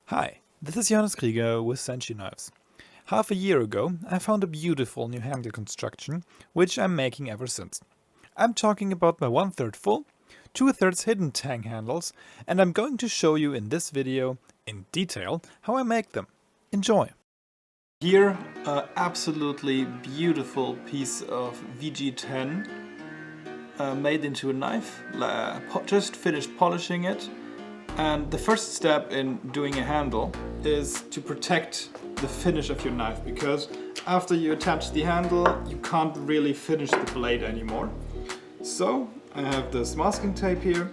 Hi, this is Johannes Krieger with Senshi-Knives. Half a year ago, I found a beautiful new handle construction, which I'm making ever since. I'm talking about my 1/3 full, 2/3 hidden tang handles, and I'm going to show you in this video, in detail, how I make them. Enjoy! Here, an absolutely beautiful piece of VG10 made into a knife. Just finished polishing it. And the first step in doing a handle is to protect the finish of your knife, because after you attach the handle, you can't really finish the blade anymore. So I have this masking tape here.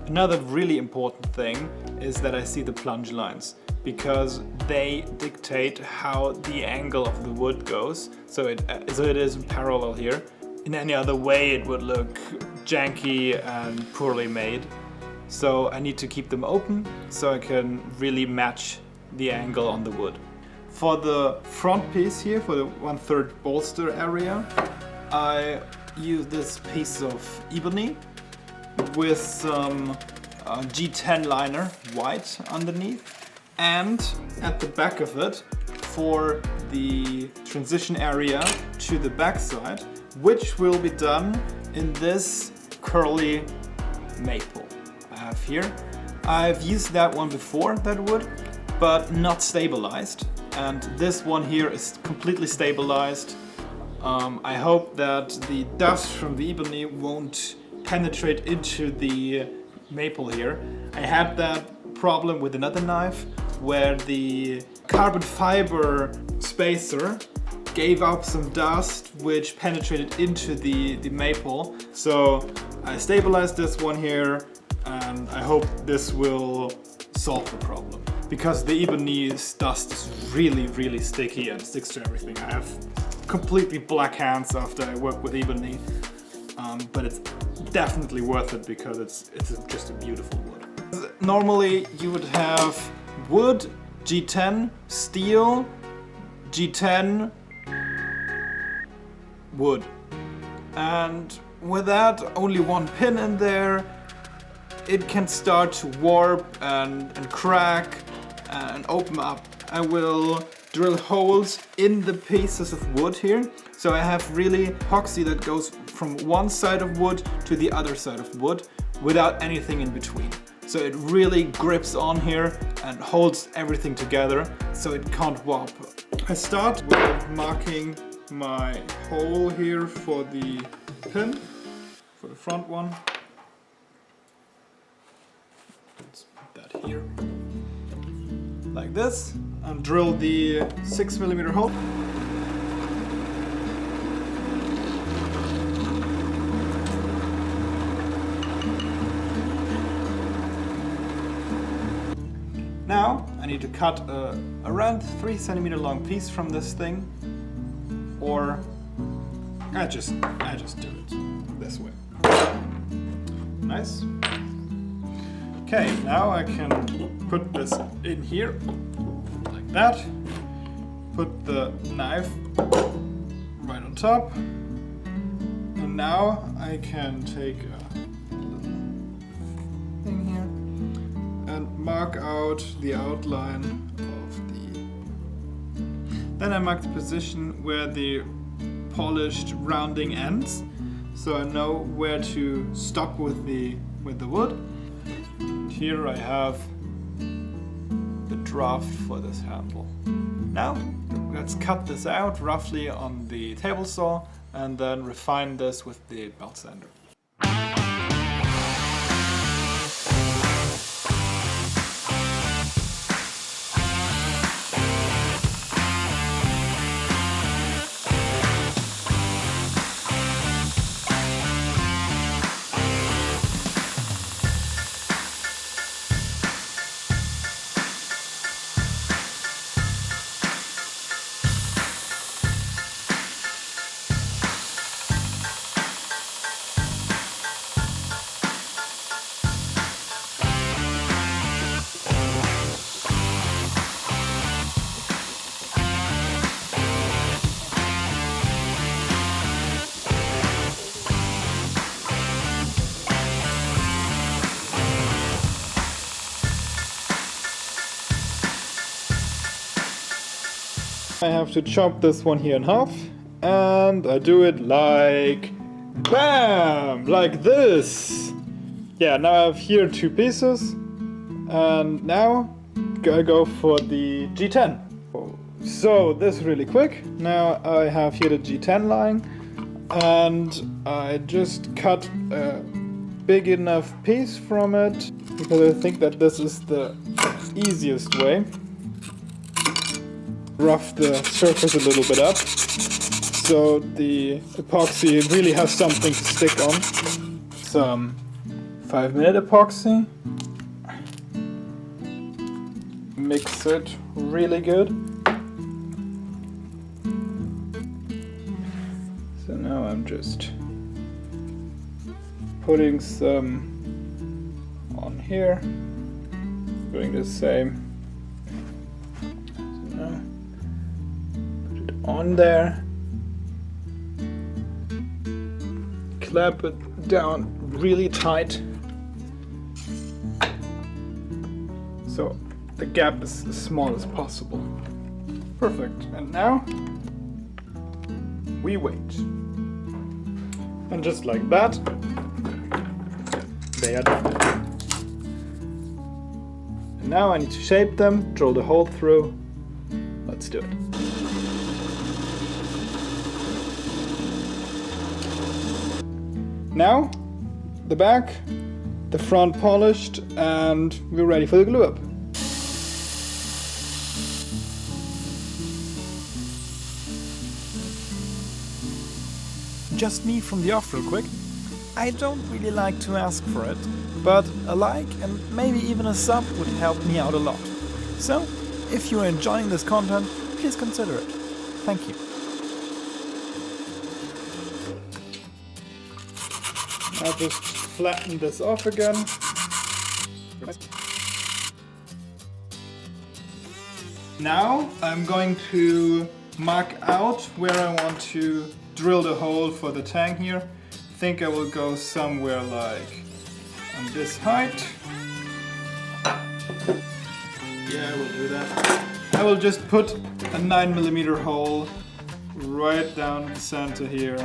Another really important thing is that I see the plunge lines, because they dictate how the angle of the wood goes. So it is parallel here. In any other way it would look janky and poorly made. So I need to keep them open so I can really match the angle on the wood. For the front piece here, for the 1/3 bolster area, I use this piece of ebony with some G10 liner, white underneath. And at the back of it, for the transition area to the backside, which will be done in this curly maple I have here. I've used that one before, that wood, but not stabilized. And this one here is completely stabilized. I hope that the dust from the ebony won't penetrate into the maple here. I had that problem with another knife where the carbon fiber spacer gave up some dust which penetrated into the maple. So I stabilized this one here, and I hope this will solve the problem, because the ebony dust is really sticky and sticks to everything. I have completely black hands after I work with ebony, but it's definitely worth it because it's just a beautiful wood. Normally you would have wood, G10, steel, G10, wood. And with that, only one pin in there, it can start to warp and crack and open up. I will drill holes in the pieces of wood here. So I have really epoxy that goes from one side of wood to the other side of wood without anything in between. So it really grips on here and holds everything together so it can't warp. I start with marking my hole here for the pin, for the front one. Let's put that here, like this, and drill the 6mm hole. Now I need to cut a around 3cm long piece from this thing, or I just do it this way. Nice. Okay, now I can put this in here like that. Put the knife right on top, and now I can take a thing here and mark out the outline of the... Then I mark the position where the polished rounding ends, so I know where to stop with the wood. And here I have the draft for this handle. Now let's cut this out roughly on the table saw and then refine this with the belt sander. I have to chop this one here in half, and I do it like BAM! Like this! Yeah, now I have here 2 pieces, and now I go for the G10. So this is really quick. Now I have here the G10 lying, and I just cut a big enough piece from it, because I think that this is the easiest way. Rough the surface a little bit up, so the epoxy really has something to stick on. Some 5-minute epoxy. Mix it really good. So now I'm just putting some on here, doing the same. So now put it on there, clamp it down really tight, so the gap is as small as possible. Perfect. And now we wait. And just like that, they are done. And now I need to shape them, drill the hole through. Let's do it. Now, the back, the front polished, and we're ready for the glue up. Just me from the off real quick. I don't really like to ask for it, but a like and maybe even a sub would help me out a lot. So, if you are enjoying this content, please consider it. Thank you. I'll just flatten this off again. Now I'm going to mark out where I want to drill the hole for the tang here. I think I will go somewhere like on this height. Yeah, I will do that. I will just put a 9mm hole right down the center here.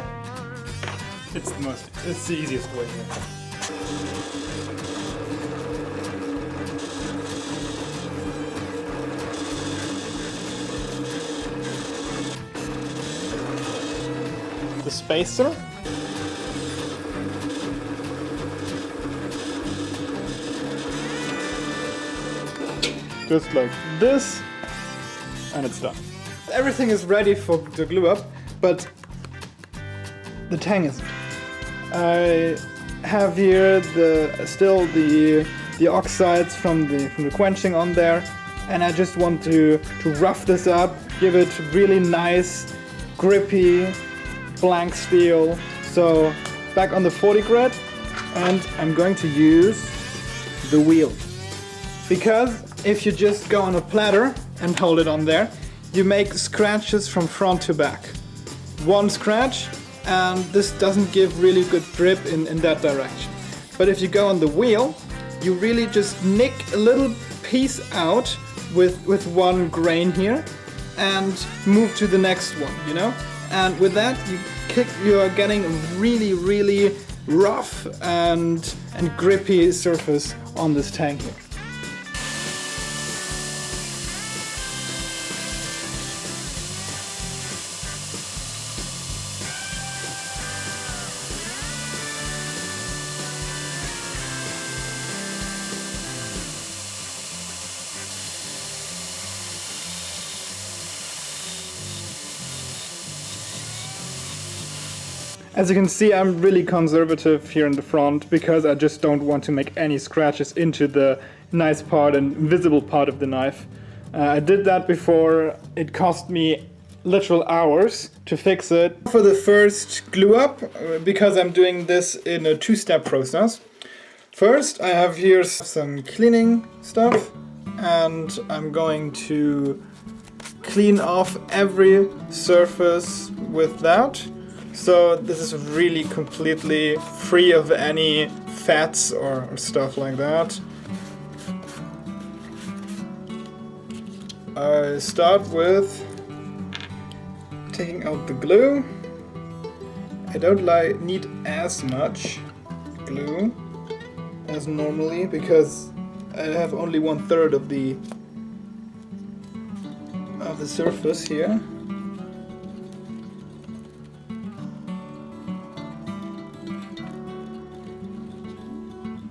It's the easiest way here. The spacer. Just like this, and it's done. Everything is ready for the glue up, but the tang isn't. I have here still the oxides from the quenching on there, and I just want to rough this up, give it really nice, grippy, blank steel. So back on the 40 grit, and I'm going to use the wheel. Because if you just go on a platter and hold it on there, you make scratches from front to back. One scratch, and this doesn't give really good grip in that direction. But if you go on the wheel, you really just nick a little piece out with one grain here and move to the next one, you know? And with that, you are getting a really, really rough and grippy surface on this tang here. As you can see, I'm really conservative here in the front because I just don't want to make any scratches into the nice part and visible part of the knife. I did that before. It cost me literal hours to fix it. For the first glue up, because I'm doing this in a 2-step process. First, I have here some cleaning stuff, and I'm going to clean off every surface with that. So this is really completely free of any fats or stuff like that. I start with taking out the glue. I don't need as much glue as normally because I have only 1/3 of the surface here.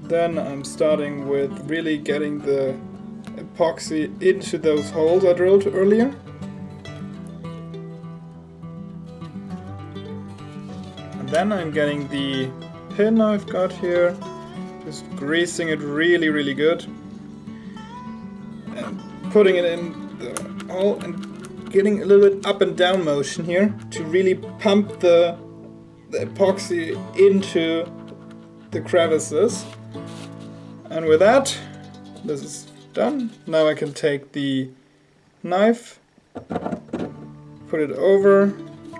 Then I'm starting with really getting the epoxy into those holes I drilled earlier. And then I'm getting the pin I've got here, just greasing it really, really good. And putting it in the hole and getting a little bit up and down motion here to really pump the epoxy into the crevices. And with that, this is done. Now I can take the knife, put it over,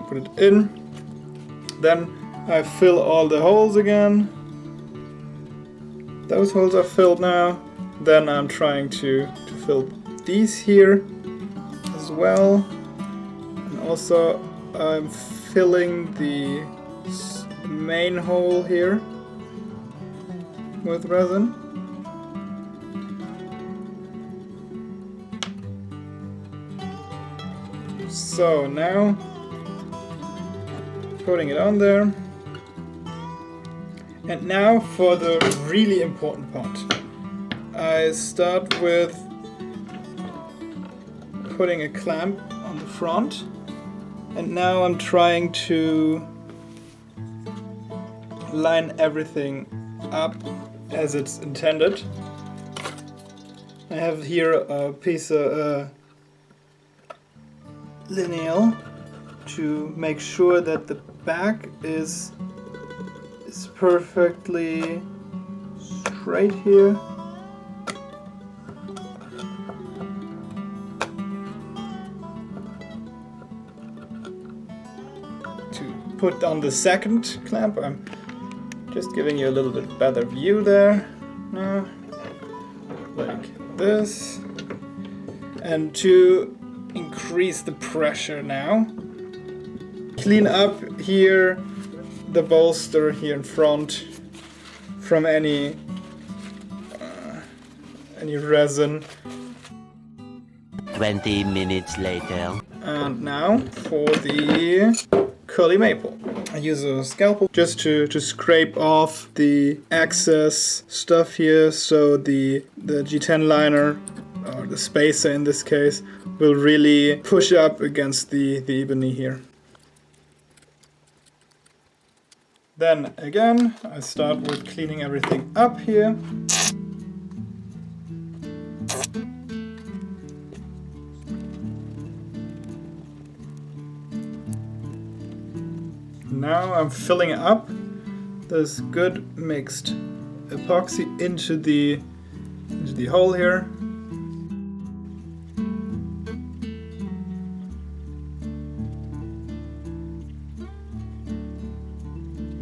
put it in. Then I fill all the holes again. Those holes are filled now. Then I'm trying to fill these here as well. And also I'm filling the main hole here with resin. So now, putting it on there. And now for the really important part. I start with putting a clamp on the front. And now I'm trying to line everything up as it's intended. I have here a piece of lineal to make sure that the back is perfectly straight here. To put on the second clamp, I'm just giving you a little bit better view there now, like this. And to increase the pressure now, clean up here the bolster here in front from any resin. 20 minutes later. And now for the curlymaple. I use a scalpel just to scrape off the excess stuff here, so the G10 liner, or the spacer in this case, will really push up against the ebony here. Then again, I start with cleaning everything up here. Now I'm filling up this good mixed epoxy into the hole here.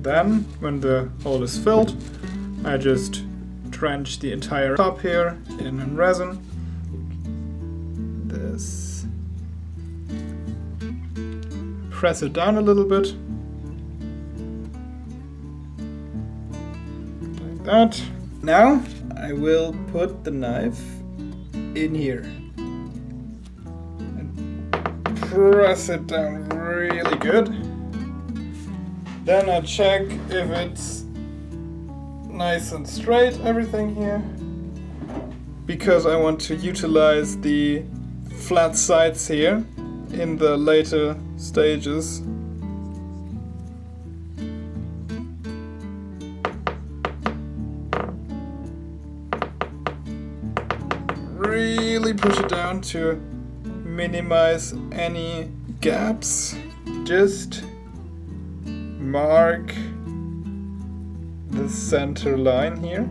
Then, when the hole is filled, I just drench the entire top here in resin. This. Press it down a little bit. Like that. Now, I will put the knife in here. And press it down really good. Then I check if it's nice and straight, everything here, because I want to utilize the flat sides here in the later stages. Really push it down to minimize any gaps. Just mark the center line here.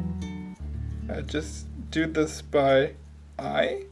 I just do this by eye.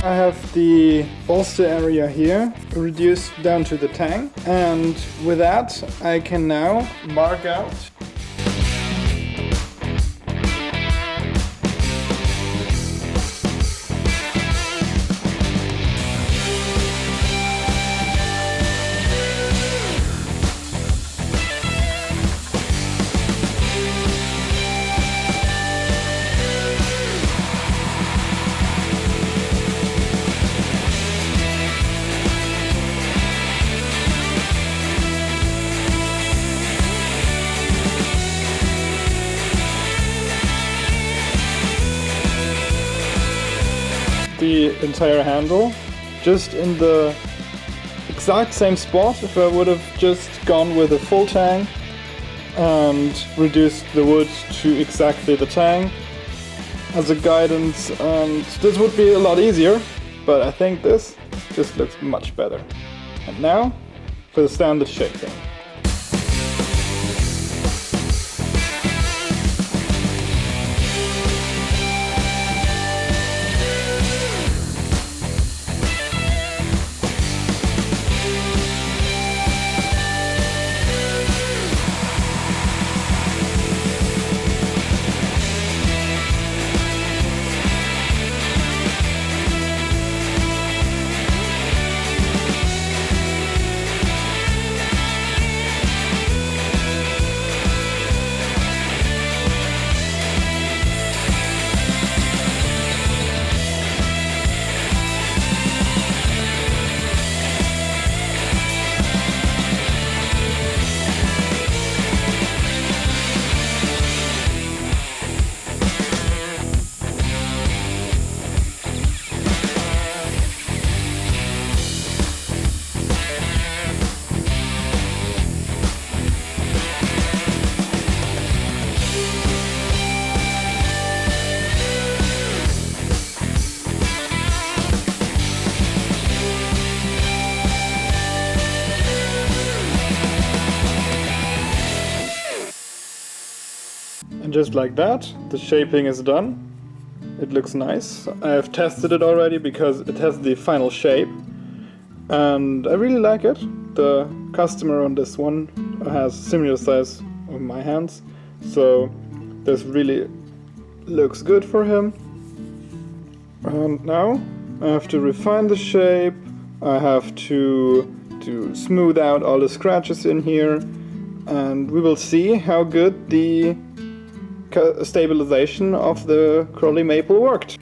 I have the bolster area here reduced down to the tang, and with that I can now mark out the entire handle just in the exact same spot. If I would have just gone with a full tang and reduced the wood to exactly the tang as a guidance, and this would be a lot easier, but I think this just looks much better. And now for the standard shaping. And just like that, the shaping is done. It looks nice. I have tested it already because it has the final shape, and I really like it. The customer on this one has similar size of my hands, so this really looks good for him. And now I have to refine the shape. I have to smooth out all the scratches in here, and we will see how good the stabilization of the curlymaple worked.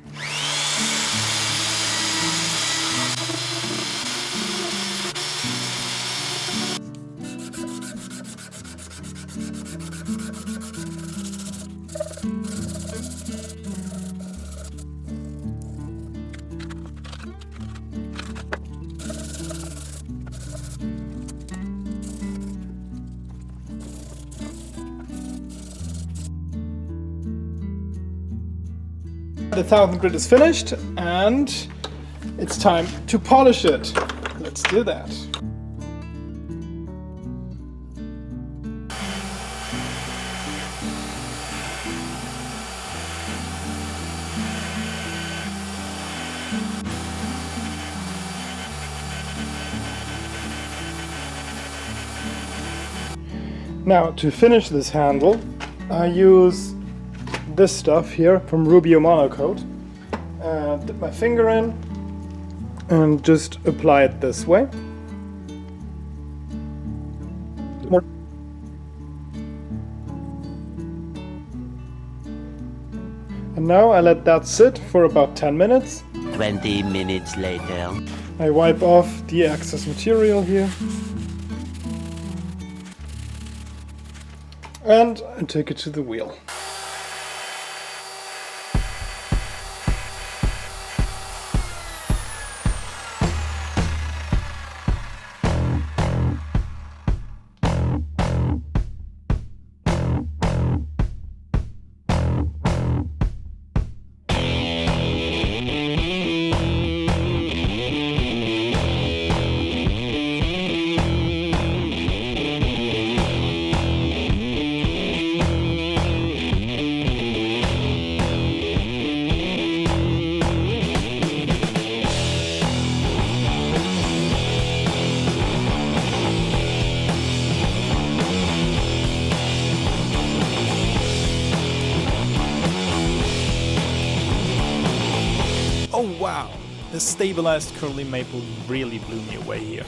The 1000 grit is finished and it's time to polish it. Let's do that. Now, to finish this handle, I use this stuff here from Rubio Monocoat. Dip my finger in and just apply it this way. More. And now I let that sit for about 10 minutes. 20 minutes later. I wipe off the excess material here. And I take it to the wheel. Oh wow! The stabilized curly maple really blew me away here.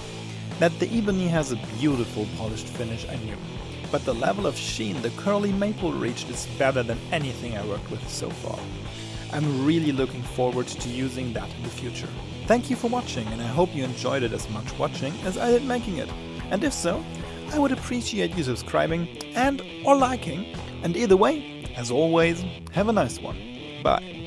That the ebony has a beautiful polished finish I knew, but the level of sheen the curly maple reached is better than anything I worked with so far. I'm really looking forward to using that in the future. Thank you for watching, and I hope you enjoyed it as much watching as I did making it. And if so, I would appreciate you subscribing and or liking. And either way, as always, have a nice one. Bye.